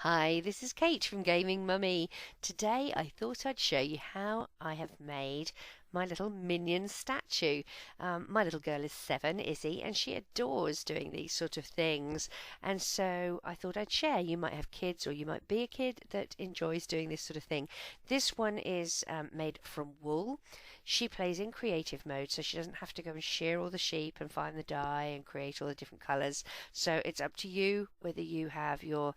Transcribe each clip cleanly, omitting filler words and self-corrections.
Hi, this is Kate from Gaming Mummy. Today I thought I'd show you how I have made my little minion statue. My little girl is 7, Izzy, and she adores doing these sort of things. And so I thought I'd share. You might have kids or you might be a kid that enjoys doing this sort of thing. This one is made from wool. She plays in creative mode, so she doesn't have to go and shear all the sheep and find the dye and create all the different colours. So it's up to you whether you have your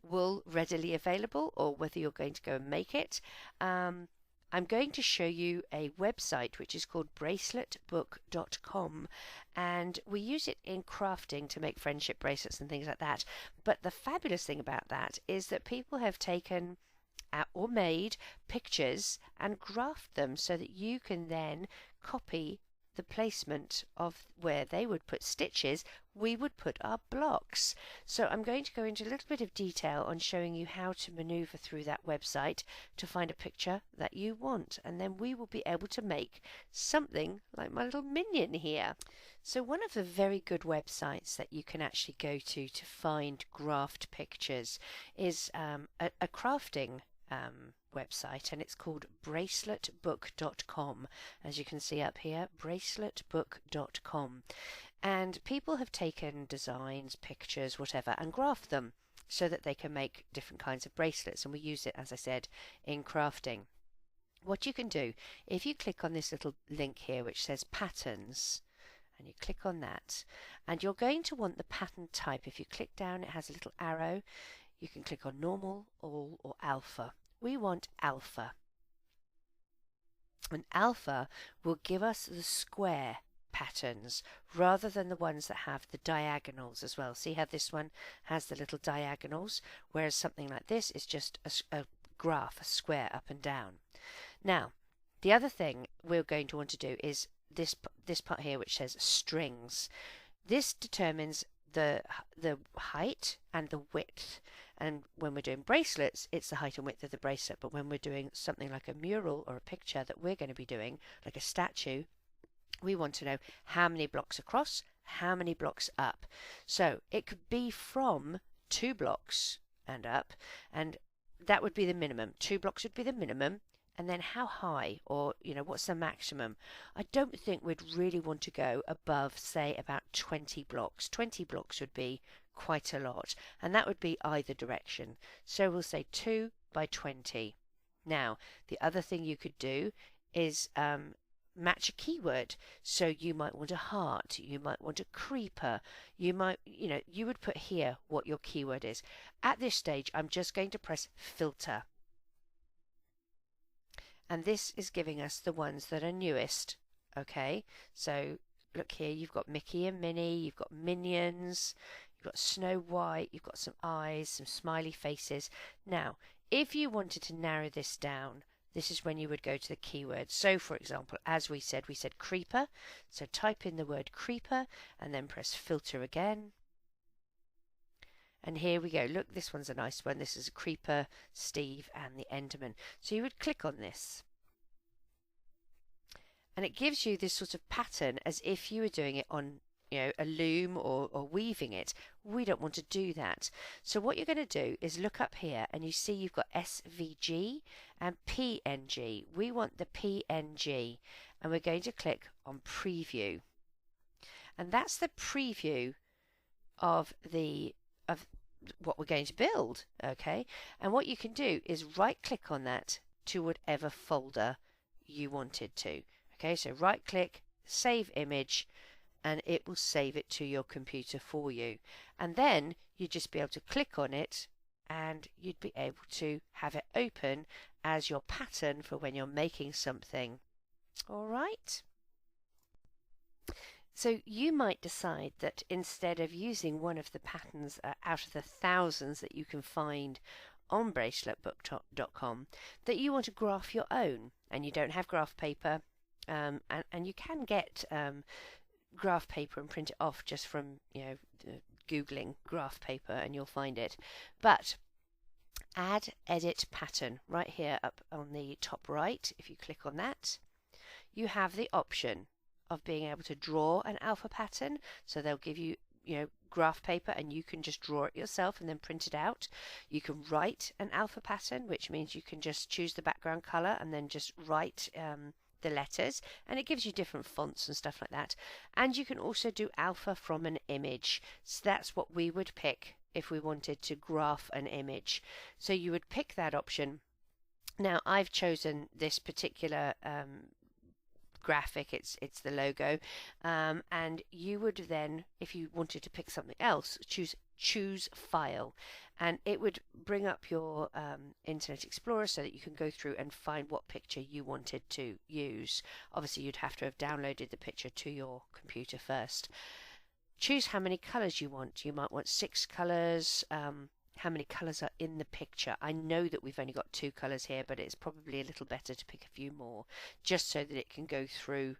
wool readily available or whether you're going to go and make it. I'm going to show you a website which is called braceletbook.com, and we use it in crafting to make friendship bracelets and things like that. But the fabulous thing about that is that people have taken or made pictures and graphed them so that you can then copy the placement of where they would put stitches, we would put our blocks. So I'm going to go into a little bit of detail on showing you how to maneuver through that website to find a picture that you want, and then we will be able to make something like my little minion here. So one of the very good websites that you can actually go to find graphed pictures is a crafting website, and it's called braceletbook.com, as you can see up here, braceletbook.com. And people have taken designs, pictures, whatever, and graphed them so that they can make different kinds of bracelets, and we use it, as I said, in crafting. What you can do, if you click on this little link here which says patterns, and you click on that, and you're going to want the pattern type. If you click down, it has a little arrow. You can click on normal, all, or alpha. We want alpha. And alpha will give us the square patterns rather than the ones that have the diagonals as well. See how this one has the little diagonals, whereas something like this is just a graph, a square up and down. Now, the other thing we're going to want to do is this part here which says strings. This determines the height and the width, and when we're doing bracelets it's the height and width of the bracelet, but when we're doing something like a mural or a picture that we're going to be doing like a statue, we want to know how many blocks across, how many blocks up. So it could be from 2 blocks and up, and that would be the minimum. 2 blocks would be the minimum. And then how high, or what's the maximum? I don't think we'd really want to go above, say, about 20 blocks. 20 blocks would be quite a lot, and that would be either direction. So we'll say 2 by 20. Now, the other thing you could do is match a keyword. So you might want a heart, you might want a creeper, you would put here what your keyword is. At this stage, I'm just going to press filter. And this is giving us the ones that are newest. Okay, so look here, you've got Mickey and Minnie, you've got Minions, you've got Snow White, you've got some eyes, some smiley faces. Now, if you wanted to narrow this down, this is when you would go to the keyword. So, for example, as we said creeper. So type in the word creeper and then press filter again. And here we go. Look, this one's a nice one. This is a creeper, Steve, and the Enderman. So you would click on this. And it gives you this sort of pattern as if you were doing it on, a loom or weaving it. We don't want to do that. So what you're going to do is look up here and you see you've got SVG and PNG. We want the PNG, and we're going to click on preview. And that's the preview of what we're going to build. Okay, and what you can do is right click on that to whatever folder you wanted to. Okay, so right click, save image, and it will save it to your computer for you, and then you'd just be able to click on it and you'd be able to have it open as your pattern for when you're making something. All right. So you might decide that instead of using one of the patterns out of the thousands that you can find on braceletbook.com, that you want to graph your own, and you don't have graph paper, and you can get graph paper and print it off just from googling graph paper and you'll find it. But add edit pattern right here up on the top right. If you click on that, you have the option of being able to draw an alpha pattern. So they'll give you graph paper, and you can just draw it yourself and then print it out. You can write an alpha pattern, which means you can just choose the background color and then just write the letters, and it gives you different fonts and stuff like that. And you can also do alpha from an image. So that's what we would pick if we wanted to graph an image. So you would pick that option. Now I've chosen this particular graphic, it's the logo, and you would then, if you wanted to pick something else, choose file, and it would bring up your Internet Explorer so that you can go through and find what picture you wanted to use. Obviously you'd have to have downloaded the picture to your computer first. Choose how many colors you want. You might want 6 colors. How many colours are in the picture. I know that we've only got 2 colours here, but it's probably a little better to pick a few more, just so that it can go through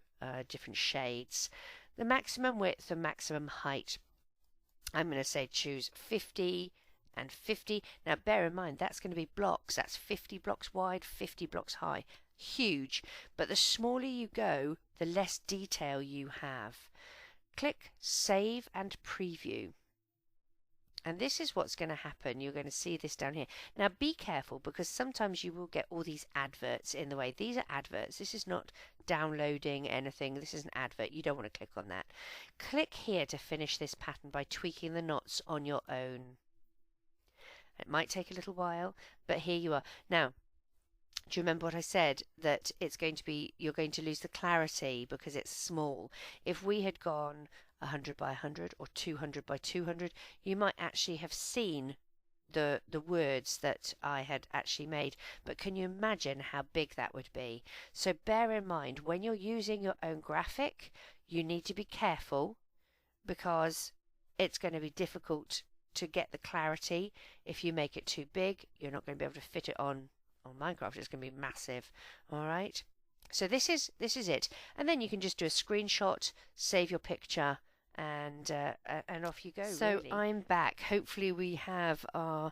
different shades. The maximum width and maximum height, I'm going to say choose 50 and 50. Now bear in mind, that's going to be blocks. That's 50 blocks wide, 50 blocks high. Huge. But the smaller you go, the less detail you have. Click Save and Preview. And this is what's going to happen. You're going to see this down here. Now be careful, because sometimes you will get all these adverts in the way. These are adverts. This is not downloading anything. This is an advert. You don't want to click on that. Click here to finish this pattern by tweaking the knots on your own. It might take a little while, but here you are. Now, do you remember what I said? That it's going to be, you're going to lose the clarity because it's small. If we had gone 100 by 100 or 200 by 200, you might actually have seen the words that I had actually made. But can you imagine how big that would be? So bear in mind, when you're using your own graphic, you need to be careful, because it's going to be difficult to get the clarity. If you make it too big, you're not going to be able to fit it on Minecraft. It's going to be massive. All right. So this is it, and then you can just do a screenshot, save your picture, and off you go. So really. I'm back. Hopefully we have our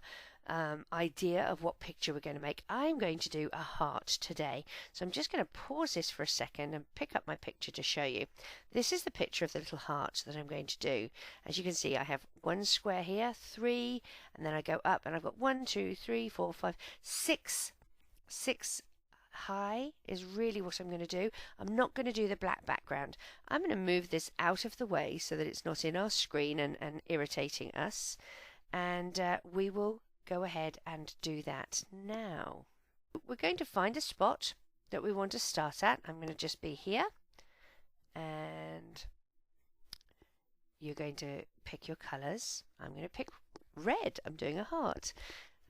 idea of what picture we're going to make. I'm going to do a heart today, so I'm just going to pause this for a second and pick up my picture to show you. This is the picture of the little heart that I'm going to do. As you can see, I have 1 square here, 3, and then I go up, and I've got 1, 2, 3, 4, 5, 6 high is really what I'm going to do. I'm not going to do the black background. I'm going to move this out of the way so that it's not in our screen and irritating us, and we will go ahead and do that now. We're going to find a spot that we want to start at. I'm going to just be here, and you're going to pick your colours. I'm going to pick red. I'm doing a heart,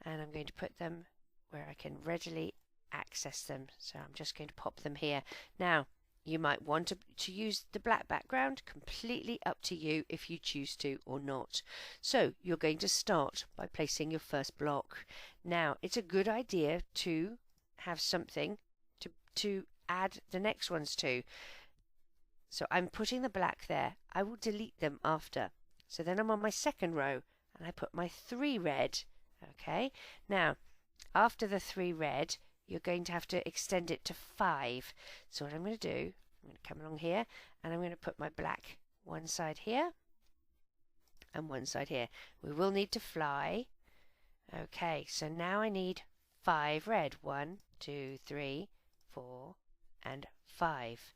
and I'm going to put them where I can readily access them. So I'm just going to pop them here. Now you might want to use the black background. Completely up to you if you choose to or not. So you're going to start by placing your first block. Now it's a good idea to have something to add the next ones to. So I'm putting the black there. I will delete them after. So then I'm on my second row and I put my 3 red. Okay, now after the 3 red, you're going to have to extend it to 5. So what I'm going to do, I'm going to come along here, and I'm going to put my black one side here and one side here. We will need to fly. Okay, so now I need 5 red. 1, 2, 3, 4, and 5.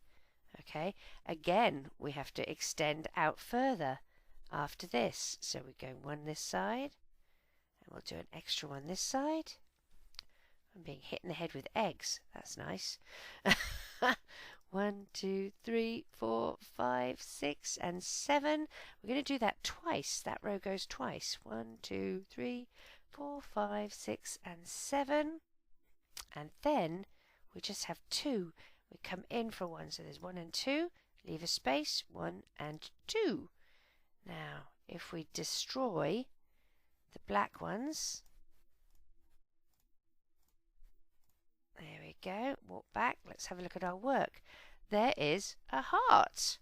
Okay, again we have to extend out further after this. So we go 1 this side, and we'll do an extra one this side. I'm being hit in the head with eggs. That's nice. 1, 2, 3, 4, 5, 6, and 7. We're going to do that twice. That row goes twice. 1, 2, 3, 4, 5, 6, and 7. And then we just have 2. We come in for 1. So there's 1 and 2. Leave a space. 1 and 2. Now, if we destroy the black ones, there we go. Walk back. Let's have a look at our work. There is a heart.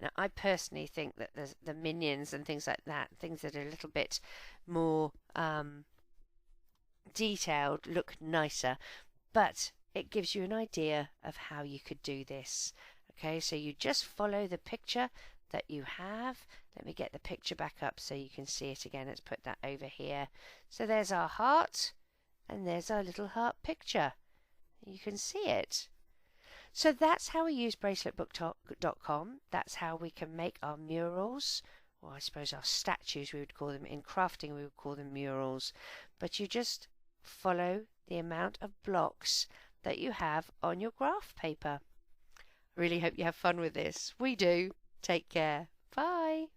Now, I personally think that the minions and things like that, things that are a little bit more detailed, look nicer. But it gives you an idea of how you could do this. Okay, so you just follow the picture that you have. Let me get the picture back up so you can see it again. Let's put that over here. So there's our heart, and there's our little heart picture. You can see it. So that's how we use braceletbook.com. That's how we can make our murals, or I suppose our statues we would call them. In crafting we would call them murals. But you just follow the amount of blocks that you have on your graph paper. I really hope you have fun with this. We do. Take care. Bye.